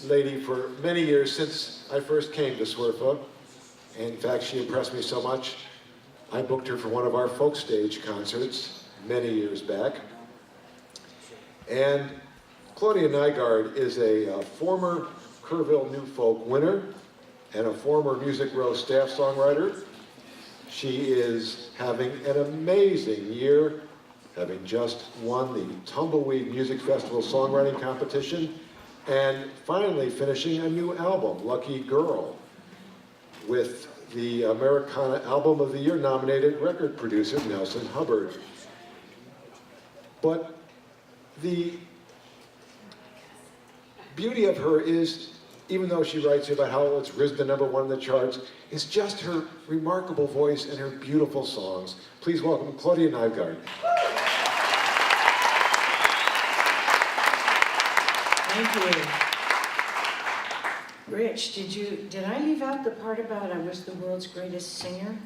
lady for many years since I first came to SWRFA. In fact, she impressed me so much, I booked her for one of our folk stage concerts many years back. And Claudia Nygaard is a former Kerrville New Folk winner and a former Music Row staff songwriter. She is having an amazing year, having just won the Tumbleweed Music Festival songwriting competition, and finally finishing a new album, Lucky Girl, with the Americana Album of the Year nominated record producer Nelson Hubbard. But the beauty of her is, even though she writes about how it's risen to #1 in the charts, is just her remarkable voice and her beautiful songs. Please welcome Claudia Nygaard. Thank you. Rich, did I leave out the part about I was the world's greatest singer?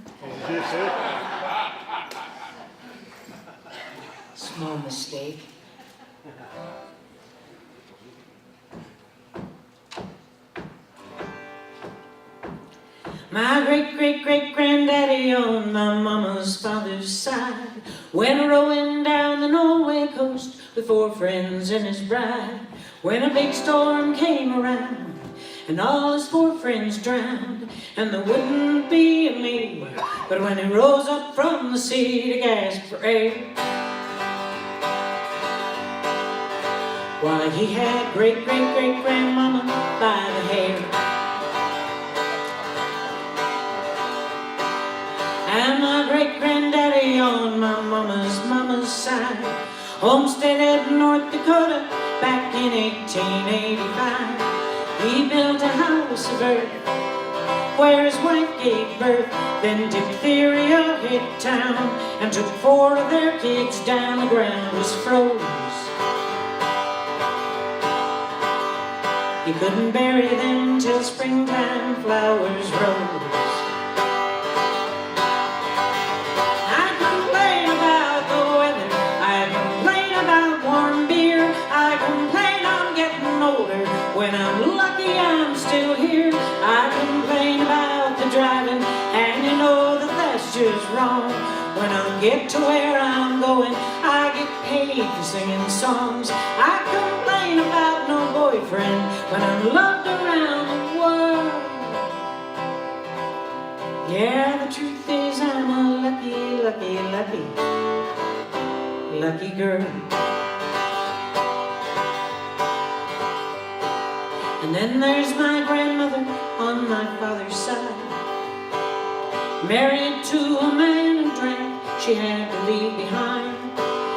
Small mistake. My great-great-great-granddaddy on my mama's father's side went rowing down the Norway coast with 4 friends and his bride. When a big storm came around and all his 4 friends drowned, and there wouldn't be a me, but when he rose up from the sea to gasp for air, why, he had great-great-great-grandmama by the hair. And my great-granddaddy on my mama's side homesteaded North Dakota back in 1885. He built a house of earth where his wife gave birth. Then diphtheria hit town and took 4 of their kids down. The ground was froze. You couldn't bury them till springtime flowers rose. When I'm lucky I'm still here. I complain about the driving, and you know that that's just wrong. When I get to where I'm going, I get paid for singing songs. I complain about no boyfriend when I'm loved around the world. Yeah, the truth is I'm a lucky girl. And then there's my grandmother on my father's side, married to a man who drank, she had to leave behind.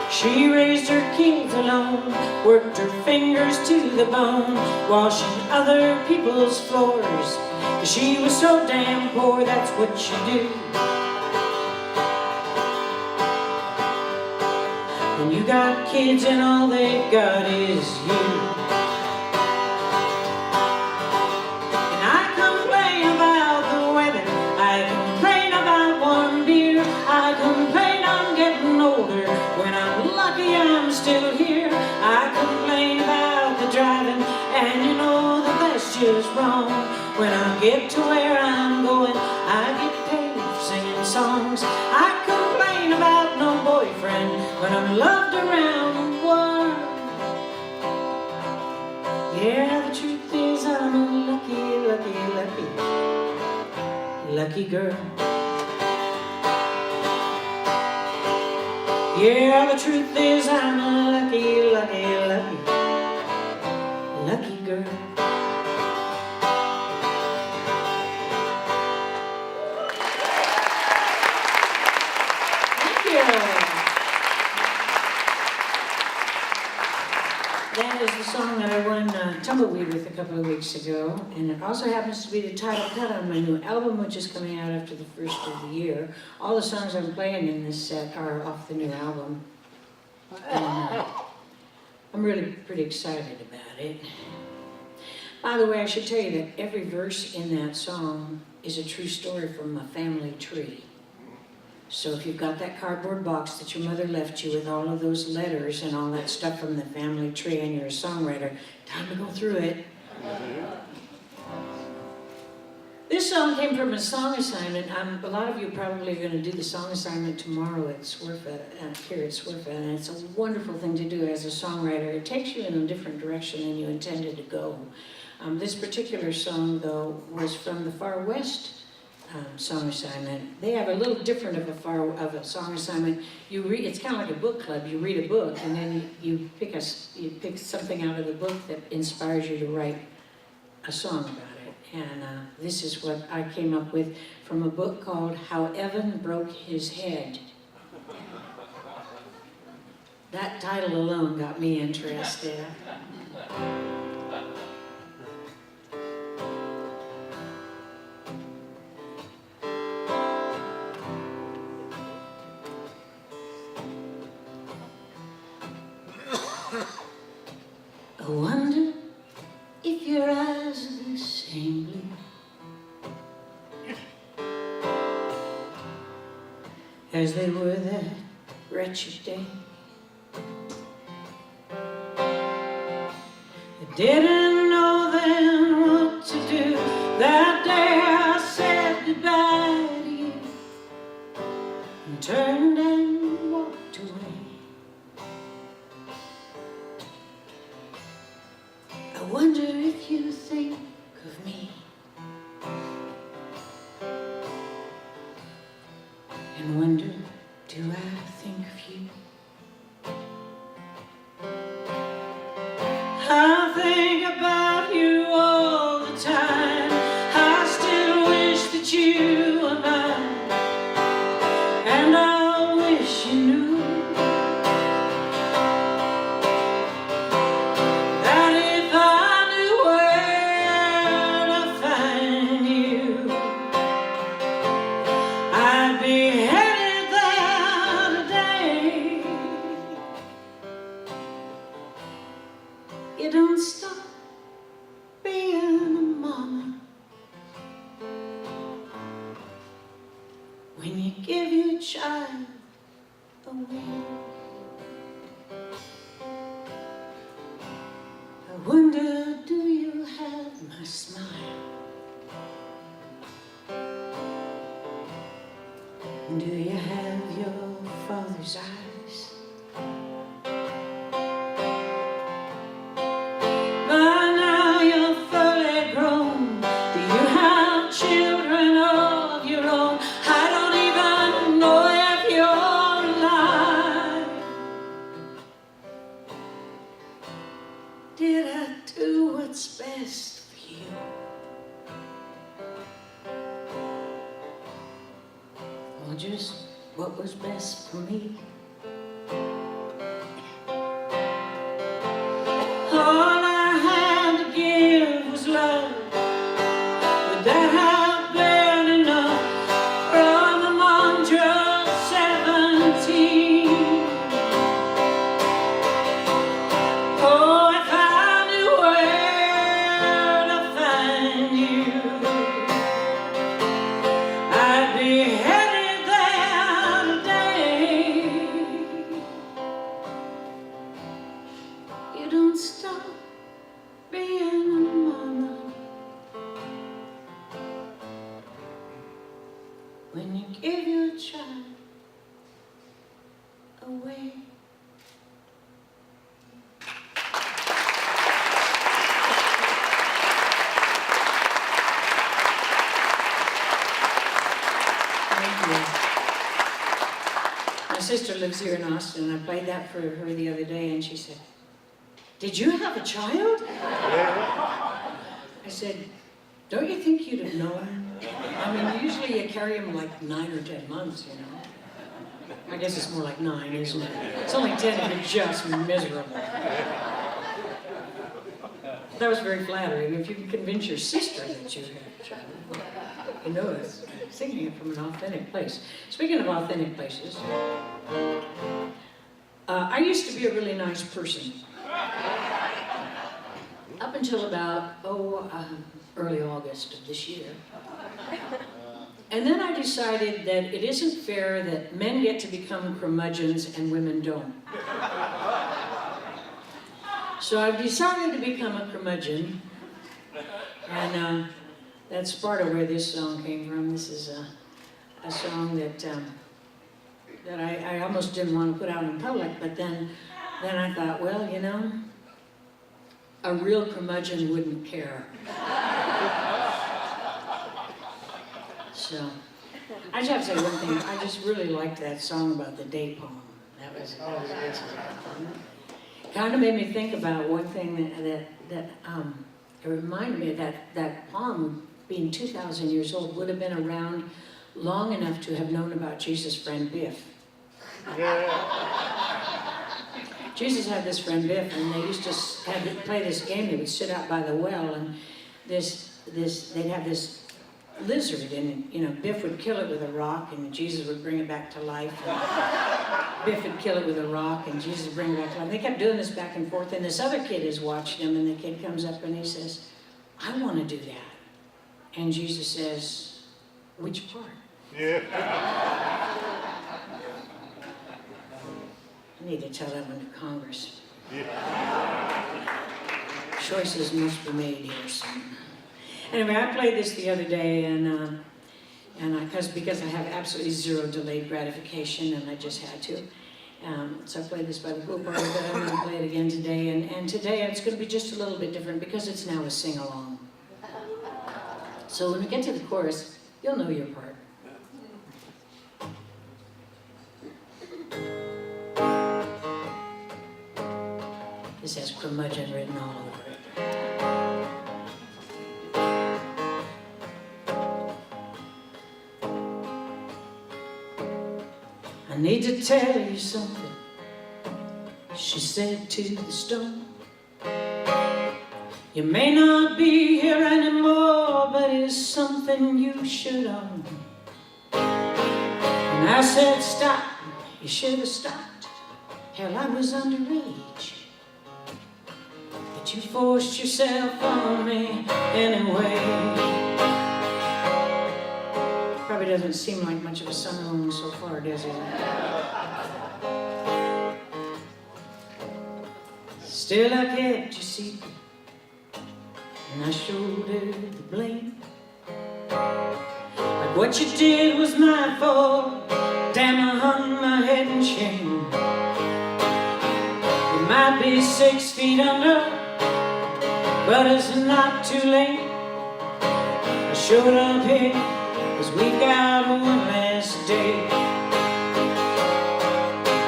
She raised her kids alone, worked her fingers to the bone, washing other people's floors, 'cause she was so damn poor, that's what she do. When you got kids and all they've got is you. I'm still here. I complain about the driving, and you know that that's just wrong. When I get to where I'm going, I get paid for singing songs. I complain about no boyfriend when I'm loved around the world. Yeah, the truth is I'm a lucky girl. Yeah, the truth is I'm a lucky girl. Thank you. That is the song that I won Tumbleweed with a couple of weeks ago, and it also happens to be the title cut on my new album, which is coming out after the first of the year. All the songs I'm playing in this set are off the new album, and I'm really pretty excited about it. By the way, I should tell you that every verse in that song is a true story from a family tree. So if you've got that cardboard box that your mother left you with all of those letters and all that stuff from the family tree and you're a songwriter, time to go through it. This song came from a song assignment. A lot of you probably are going to do the song assignment tomorrow at SWRFA, here at SWRFA, and it's a wonderful thing to do as a songwriter. It takes you in a different direction than you intended to go. This particular song, though, was from the Far West song assignment. They have a little different of a song assignment. It's kind of like a book club. You read a book, and then you pick something out of the book that inspires you to write a song about it. And this is what I came up with from a book called How Evan Broke His Head. That title alone got me interested. I wonder if your eyes are the same blue as they were that wretched day. I didn't know then what to do. That day I said goodbye to you and turned and walked away. I wonder if you think of me and wonder, do I think of you? I think about you all the time. I still wish that you were mine, and I wish you knew that if I knew where to find you, I'd be headed there today. You don't stop being a mama when you give your child away. I wonder, do you have my smile? Do you have your father's eyes? By now you're fully grown. Do you have children of your own? I don't even know if you're alive. Did I do what's best for you? Or just what was best for me? All I had to give was love. Would that have been enough from a monstrous 17? Oh, if I knew where to find you, I'd be headed there today. You don't stop being a mama when you give your child away. Thank you. My sister lives here in Austin, and I played that for her the other day, and she said, "Did you have a child?" I said, "Don't you think you'd have known?" I mean, usually you carry them like 9 or 10 months, you know. I guess it's more like 9, isn't it? It's only 10 if you're just miserable. That was very flattering. If you can convince your sister that you had a child, you know it's singing it from an authentic place. Speaking of authentic places, I used to be a really nice person. Up until about, early August of this year. And then I decided that it isn't fair that men get to become curmudgeons and women don't. So I've decided to become a curmudgeon And that's part of where this song came from. This is a song that I almost didn't want to put out in public, but then I thought, well, you know, a real curmudgeon wouldn't care. So, I just have to say one thing. I just really liked that song about the date poem. That was excellent. Kind of made me think about one thing that it reminded me of that poem, being 2,000 years old, would have been around long enough to have known about Jesus' friend Biff. Jesus had this friend Biff, and they used to play this game. They would sit out by the well, and they'd have this lizard, and you know, Biff would kill it with a rock, and Jesus would bring it back to life. And Biff would kill it with a rock, and Jesus would bring it back to life. They kept doing this back and forth, and this other kid is watching them, and the kid comes up and he says, "I want to do that." And Jesus says, "Which part?" Yeah. I need to tell that one to Congress. Yeah. Choices must be made here soon. Anyway, I played this the other day, and because I have absolutely zero delayed gratification, and I just had to. So I played this by the pool party, but I'm going to play it again today. And today it's going to be just a little bit different because it's now a sing-along. So when we get to the chorus, you'll know your part. This has curmudgeon written all over it. "I need to tell you something," she said to the stone. "You may not be here anymore, but it's something you should own." And I said, "Stop, you should have stopped. Hell, I was underage. But you forced yourself on me anyway." Probably doesn't seem like much of a song so far, does it? Still I kept your secret, and I shouldered the blame. Like what you did was my fault. Damn, I hung my head in shame. You might be 6 feet under, but it's not too late. I showed up here 'cause we've got one last day.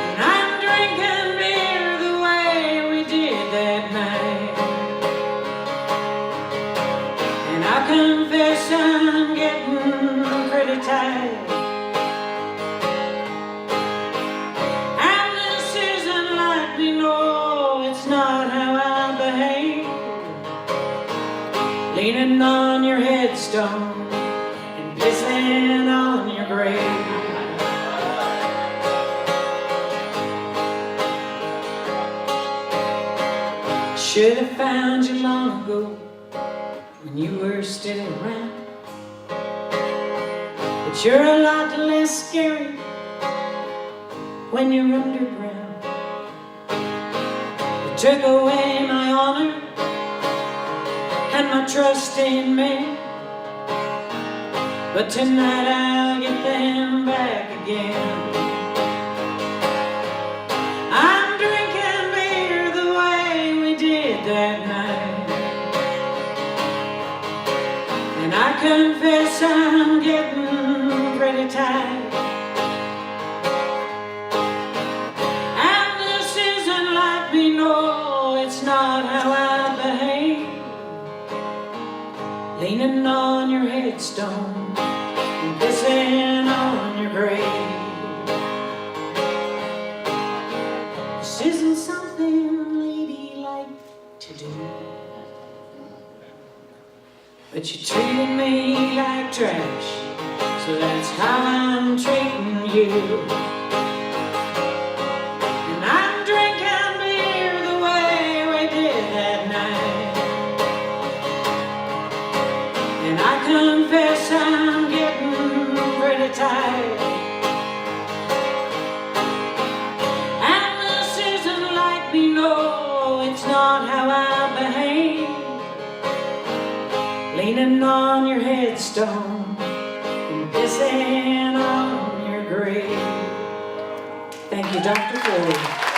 And I'm drinking beer the way we did that night. And I confess I'm getting pretty tired. And this isn't like me, no, it's not how I behave. Leaning on your headstone, pissing on your grave. Should have found you long ago when you were still around. But you're a lot less scary when you're underground. You took away my honor and my trust in me. But tonight I'll get them back again. I'm drinking beer the way we did that night. And I confess I'm getting pretty tired. And this isn't like me, no, it's not how I behave. Leaning on your headstone, pissing on your grave. This isn't something ladylike to do, but you treated me like trash, so that's how I'm treating you. And I'm drinking beer the way we did that night. And I confess I'm getting pretty tired. And this isn't like me, no, it's not how I behave. leaning on your headstone and pissing on your grave. Thank you, Dr. Ford.